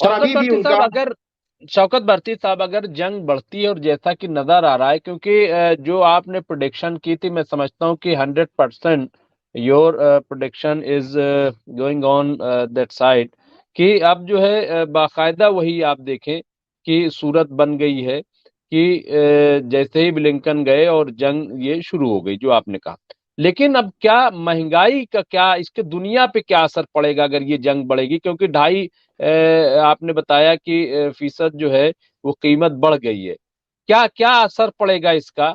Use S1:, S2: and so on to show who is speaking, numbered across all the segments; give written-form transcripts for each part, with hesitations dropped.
S1: और
S2: शौकत
S1: अभी भी
S2: भट्टी
S1: उनका।
S2: साहब अगर शौकत भट्टी साहब अगर जंग बढ़ती है और जैसा कि नजर आ रहा है, क्योंकि जो आपने प्रोडिक्शन की थी, मैं समझता हूँ कि 100% your prediction is going on that side, कि अब जो है बाकायदा वही आप देखें कि सूरत बन गई है कि जैसे ही ब्लिंकन गए और जंग ये शुरू हो गई जो आपने कहा। लेकिन अब क्या महंगाई का, क्या इसके दुनिया पे क्या असर पड़ेगा अगर ये जंग बढ़ेगी? क्योंकि ढाई आपने बताया कि फीसद जो है वो कीमत बढ़ गई है। क्या क्या असर पड़ेगा इसका?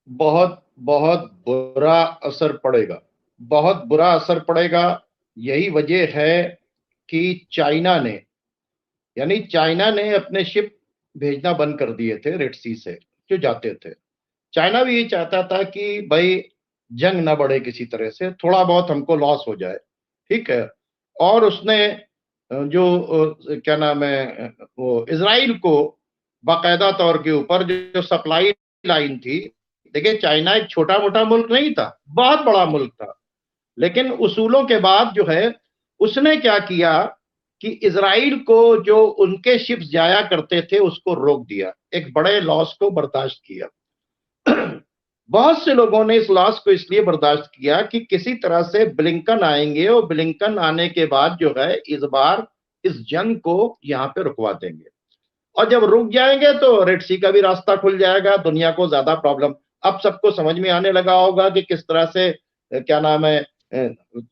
S1: बहुत बहुत बुरा असर पड़ेगा, बहुत बुरा असर पड़ेगा। यही वजह है कि चाइना ने, यानी चाइना ने अपने शिप भेजना बंद कर दिए थे रेड सी से, जो जाते थे। चाइना भी ये चाहता था कि भाई जंग ना बढ़े, किसी तरह से थोड़ा बहुत हमको लॉस हो जाए, ठीक है। और उसने जो क्या नाम है, वो इसराइल को बाकायदा तौर के ऊपर जो सप्लाई लाइन थी। देखिए, चाइना एक छोटा मोटा मुल्क नहीं था, बहुत बड़ा मुल्क था। लेकिन उसूलों के बाद जो है, उसने क्या किया कि इसराइल को जो उनके शिप्स जाया करते थे उसको रोक दिया, एक बड़े लॉस को बर्दाश्त किया। बहुत से लोगों ने इस लॉस को इसलिए बर्दाश्त किया कि किसी तरह से ब्लिंकन आएंगे और ब्लिंकन आने के बाद जो है इस बार इस जंग को यहां पे रुकवा देंगे। और जब रुक जाएंगे तो रेड सी का भी रास्ता खुल जाएगा, दुनिया को ज्यादा प्रॉब्लम। अब सबको समझ में आने लगा होगा कि किस तरह से क्या नाम है,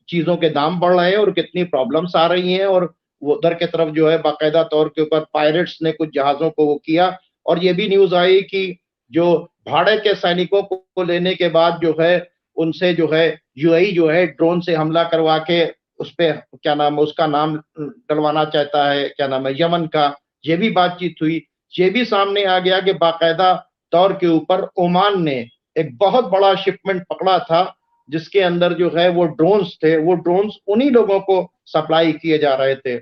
S1: चीजों के दाम बढ़ रहे हैं और कितनी प्रॉब्लम्स आ रही हैं। और वो उधर के तरफ जो है बाकायदा तौर के ऊपर पायरेट्स ने कुछ जहाजों को वो किया। और ये भी न्यूज आई कि जो भाड़े के सैनिकों को लेने के बाद जो है उनसे जो है यूएई जो है ड्रोन से हमला करवा के उस पे क्या नाम है, उसका नाम डलवाना चाहता है, क्या नाम है, यमन का। ये भी बातचीत हुई। ये भी सामने आ गया कि बाकायदा तौर के ऊपर ओमान ने एक बहुत बड़ा शिपमेंट पकड़ा था, जिसके अंदर जो है वो ड्रोन्स थे। वो ड्रोन्स उन्हीं लोगों को सप्लाई किए जा रहे थे।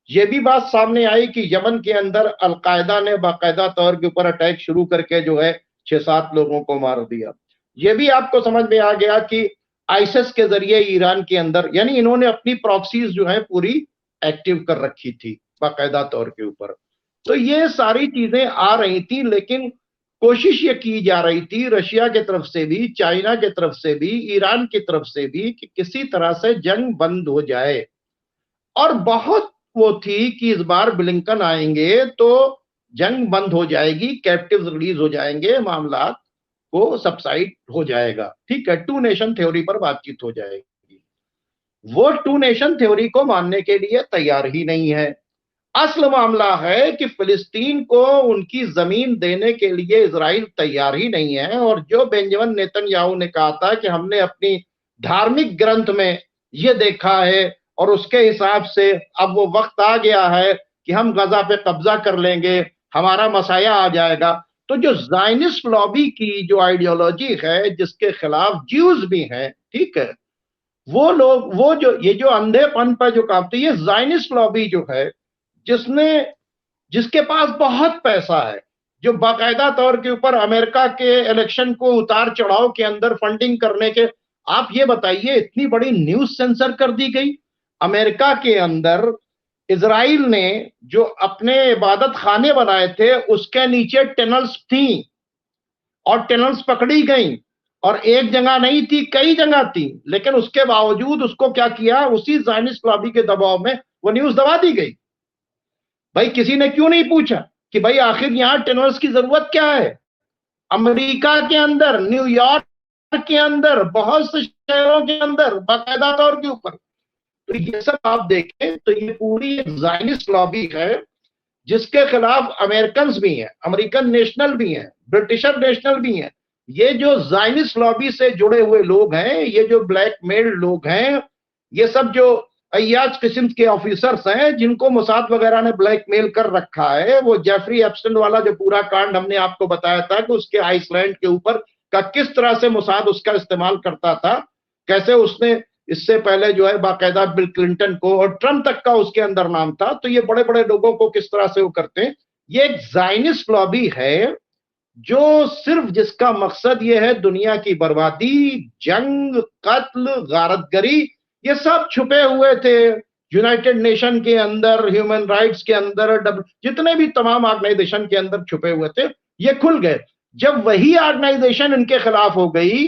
S1: ये भी बात सामने आई कि यमन के अंदर अलकायदा ने बाकायदा तौर के ऊपर अटैक शुरू करके जो है 6-7 लोगों को मार दिया। ये भी आपको समझ में आ गया कि आईएसएस के जरिए ईरान के अंदर, यानी इन्होंने अपनी प्रॉक्सीज जो है पूरी एक्टिव कर रखी थी बाकायदा तौर के ऊपर। तो ये सारी चीजें आ रही थी, लेकिन कोशिश ये की जा रही थी रशिया की तरफ से भी, चाइना की तरफ से भी, ईरान की तरफ से भी, कि किसी तरह से जंग बंद हो जाए। और बहुत वो थी कि इस बार ब्लिंकन आएंगे तो जंग बंद हो जाएगी, कैप्टिव्स रिलीज हो जाएंगे, मामला को सबसाइड हो जाएगा, ठीक है, टू नेशन थ्योरी पर बातचीत हो जाएगी। वो टू नेशन थ्योरी को मानने के लिए तैयार ही नहीं है। असल मामला है कि फिलिस्तीन को उनकी जमीन देने के लिए इजराइल तैयार ही नहीं है। और जो बेंजामिन नेतन्याहू ने कहा था कि हमने अपनी धार्मिक ग्रंथ में ये देखा है और उसके हिसाब से अब वो वक्त आ गया है कि हम गजा पे कब्जा कर लेंगे, हमारा मसाया आ जाएगा। तो जो जायनिस्ट लॉबी की जो आइडियोलॉजी है, जिसके खिलाफ ज्यूज भी हैं, ठीक है, वो लोग, वो जो ये जो अंधेपन पर जो काम, तो ये जायनिस्ट लॉबी जो है, जिसने जिसके पास बहुत पैसा है, जो बाकायदा तौर के ऊपर अमेरिका के इलेक्शन को उतार चढ़ाव के अंदर फंडिंग करने के। आप ये बताइए, इतनी बड़ी न्यूज सेंसर कर दी गई अमेरिका के अंदर। इसराइल ने जो अपने इबादत खाने बनाए थे उसके नीचे टनल्स थी, और टनल्स पकड़ी गई। और एक जगह नहीं थी, कई जगह थी, लेकिन उसके बावजूद उसको क्या किया, उसी जायनिस्ट लॉबी के दबाव में वो न्यूज दबा दी गई। भाई किसी ने क्यों नहीं पूछा कि भाई आखिर यहां टनल्स की जरूरत क्या है? अमेरिका के अंदर, न्यूयॉर्क के अंदर, बहुत से शहरों के अंदर बाकायदा तौर के ऊपर। तो ये सब आप देखें तो ये पूरी एक जायनिस्ट लॉबी है, जिसके खिलाफ अमेरिकन भी हैं, अमेरिकन नेशनल भी हैं, ब्रिटिशर नेशनल भी हैं। ये जो जायनिस्ट लॉबी से जुड़े हुए लोग हैं, ये जो ब्लैकमेल लोग हैं, ये सब जो अय्याज किस्म के ऑफिसर्स हैं, जिनको मोसाद वगैरह ने ब्लैकमेल कर रखा है। वो जेफरी एप्स्टेन वाला जो पूरा कांड हमने आपको बताया था कि उसके आइसलैंड के ऊपर का किस तरह से मोसाद उसका इस्तेमाल करता था, कैसे उसने इससे पहले जो है बाकायदा बिल क्लिंटन को और ट्रंप तक का उसके अंदर नाम था। तो ये बड़े बड़े लोगों को किस तरह से वो करते हैं। ये एक जायनिस्ट लॉबी है, जो सिर्फ जिसका मकसद ये है दुनिया की बर्बादी, जंग, कत्ल, गारतगरी। ये सब छुपे हुए थे यूनाइटेड नेशन के अंदर, ह्यूमन राइट्स के अंदर, जितने भी तमाम ऑर्गेनाइजेशन के अंदर छुपे हुए थे, ये खुल गए। जब वही ऑर्गेनाइजेशन इनके खिलाफ हो गई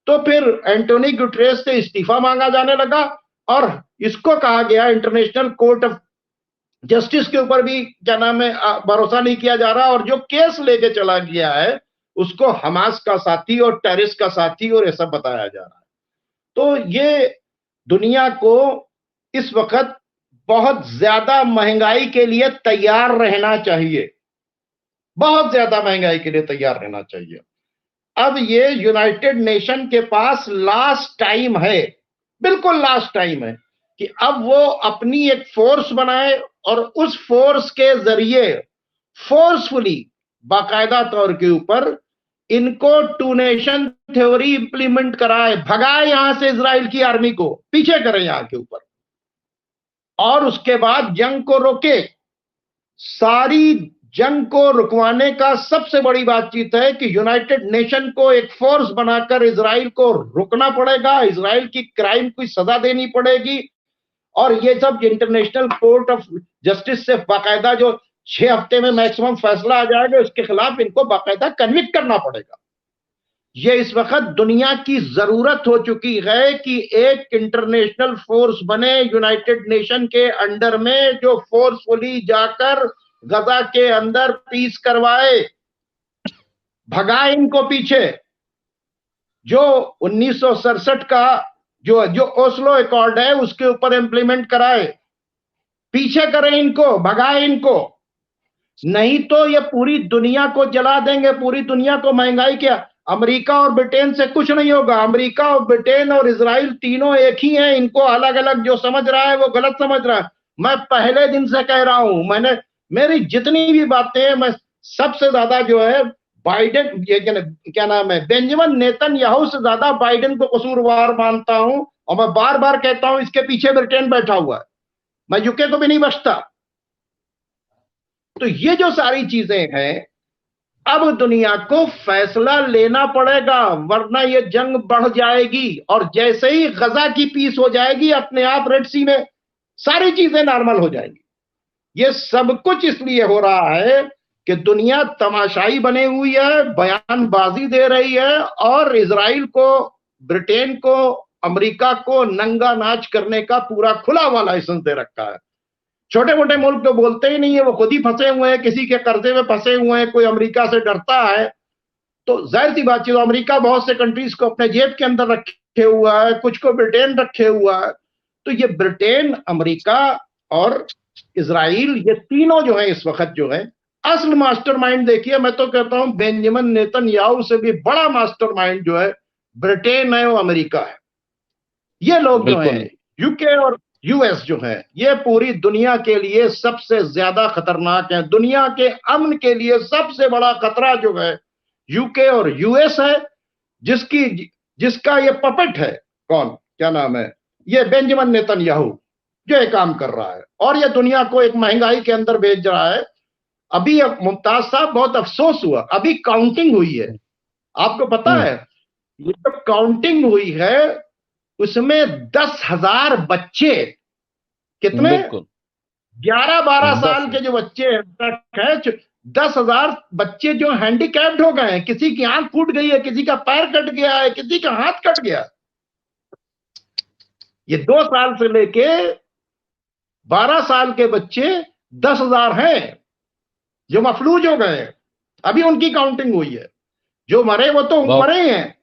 S1: तो फिर एंटोनी गुटरेस से इस्तीफा मांगा जाने लगा और इसको कहा गया इंटरनेशनल कोर्ट ऑफ जस्टिस के ऊपर भी क्या नाम है भरोसा नहीं किया जा रहा, और जो केस लेके चला गया है उसको हमास का साथी और टेररिस्ट का साथी और ये सब बताया जा रहा है। तो ये दुनिया को इस वक्त बहुत ज्यादा महंगाई के लिए तैयार रहना चाहिए, बहुत ज्यादा महंगाई के लिए तैयार रहना चाहिए। अब ये यूनाइटेड नेशन के पास लास्ट टाइम है, बिल्कुल लास्ट टाइम है कि अब वो अपनी एक फोर्स बनाए और उस फोर्स के जरिए फोर्सफुली बाकायदा तौर के ऊपर इनको टू नेशन थ्योरी इंप्लीमेंट कराए, भगाए यहां से इजराइल की आर्मी को, पीछे करें यहां के ऊपर, और उसके बाद जंग को रोके। सारी जंग को रुकवाने का सबसे बड़ी बातचीत है कि यूनाइटेड नेशन को एक फोर्स बनाकर इजराइल को रुकना पड़ेगा, इजराइल की क्राइम की सजा देनी पड़ेगी, और ये सब इंटरनेशनल कोर्ट ऑफ जस्टिस से बाकायदा जो 6 हफ्ते में मैक्सिमम फैसला आ जाएगा उसके खिलाफ इनको बाकायदा कन्विक्ट करना पड़ेगा। ये इस वक्त दुनिया की जरूरत हो चुकी है कि एक इंटरनेशनल फोर्स बने यूनाइटेड नेशन के अंडर में, जो फोर्सफुली जाकर गजा के अंदर पीस करवाए, भगाए इनको पीछे। जो 1967 का जो ओस्लो अकॉर्ड है उसके ऊपर इंप्लीमेंट कराए, पीछे करें इनको, भगाए इनको, नहीं तो ये पूरी दुनिया को जला देंगे, पूरी दुनिया को महंगाई क्या। अमेरिका और ब्रिटेन से कुछ नहीं होगा, अमेरिका और ब्रिटेन और इजराइल तीनों एक ही हैं, इनको अलग अलग जो समझ रहा है वो गलत समझ रहा है। मैं पहले दिन से कह रहा हूं, मैंने मेरी जितनी भी बातें हैं, मैं सबसे ज्यादा जो है बाइडेन, ये क्या नाम है, बेंजामिन नेतन्याहू से ज्यादा बाइडेन को कसूरवार मानता हूं, और मैं बार बार कहता हूं इसके पीछे ब्रिटेन बैठा हुआ है, मैं यूके को भी नहीं बचता। तो ये जो सारी चीजें हैं, अब दुनिया को फैसला लेना पड़ेगा, वरना ये जंग बढ़ जाएगी, और जैसे ही गजा की पीस हो जाएगी अपने आप रेड सी में सारी चीजें नॉर्मल हो जाएंगी। ये सब कुछ इसलिए हो रहा है कि दुनिया तमाशाई बनी हुई है, बयानबाजी दे रही है, और इजराइल को, ब्रिटेन को, अमेरिका को नंगा नाच करने का पूरा खुला हुआ लाइसेंस दे रखा है। छोटे मोटे मुल्क तो बोलते ही नहीं है, वो खुद ही फंसे हुए हैं, किसी के कर्जे में फंसे हुए हैं, कोई अमेरिका से डरता है तो जाहिर सी बात है, अमेरिका बहुत से कंट्रीज को अपने जेब के अंदर रखे हुआ है, कुछ को ब्रिटेन रखे हुआ है। तो ये ब्रिटेन, अमेरिका और इजराइल, ये तीनों जो है इस वक्त जो है असल मास्टरमाइंड, देखिए मैं तो कहता हूं बेंजामिन नेतन्याहू से भी बड़ा मास्टरमाइंड जो है ब्रिटेन है और अमेरिका है। ये लोग जो है, यूके और यूएस जो है, ये पूरी दुनिया के लिए सबसे ज्यादा खतरनाक है। दुनिया के अमन के लिए सबसे बड़ा खतरा जो है यूके और यूएस है, जिसका ये पपेट है, कौन, क्या नाम है, ये बेंजामिन नेतन्याहू जो ये काम कर रहा है, और ये दुनिया को एक महंगाई के अंदर भेज रहा है। अभी मुमताज साहब बहुत अफसोस हुआ, अभी काउंटिंग हुई है, आपको पता है ये तो काउंटिंग हुई है, उसमें 10,000 बच्चे, कितने, 11-12 साल के जो बच्चे हैं, 10,000 बच्चे जो हैंडीकैप्ड हो गए हैं, किसी की आंख फूट गई है, किसी का पैर कट गया है, किसी का हाथ कट गया। ये 2 साल से लेके 12 साल के बच्चे 10,000 हैं जो मफलूज हो गए हैं। अभी उनकी काउंटिंग हुई है, जो मरे वो तो मरे हैं।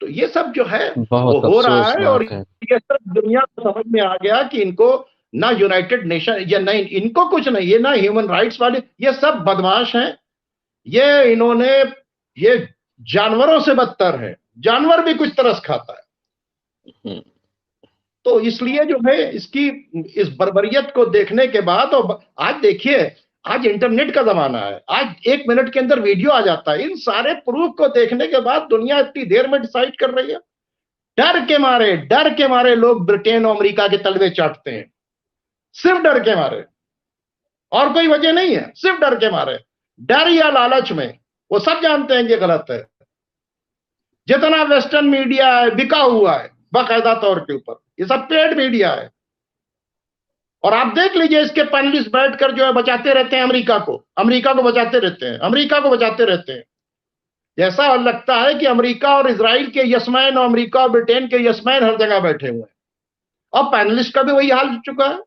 S1: तो ये सब जो है वो हो रहा है, और ये सब दुनिया को समझ में आ गया कि इनको ना यूनाइटेड नेशन या नहीं, इनको कुछ नहीं, ये ना ह्यूमन राइट्स वाले, ये सब बदमाश हैं। ये इन्होंने, ये जानवरों से बदतर है, जानवर भी कुछ तरस खाता है। तो इसलिए जो है इसकी, इस बर्बरियत को देखने के बाद, और आज देखिए, आज इंटरनेट का जमाना है, आज 1 मिनट के अंदर वीडियो आ जाता है। इन सारे प्रूफ को देखने के बाद दुनिया इतनी देर में डिसाइड कर रही है। डर के मारे लोग ब्रिटेन और अमेरिका के तलवे चाटते हैं, सिर्फ डर के मारे, और कोई वजह नहीं है, सिर्फ डर के मारे, डर या लालच में। वो सब जानते हैं कि गलत है। जितना वेस्टर्न मीडिया है बिका हुआ है, बाकायदा तौर के ऊपर। ये सब पेड मीडिया है। और आप देख लीजिए, इसके पैनलिस्ट बैठकर जो है बचाते रहते हैं अमेरिका को, अमेरिका को बचाते रहते हैं, अमेरिका को बचाते रहते हैं। ऐसा लगता है कि अमेरिका और इजराइल के यसमैन और अमेरिका और ब्रिटेन के यसमैन हर जगह बैठे हुए हैं। अब पैनलिस्ट का भी वही हाल हो चुका है।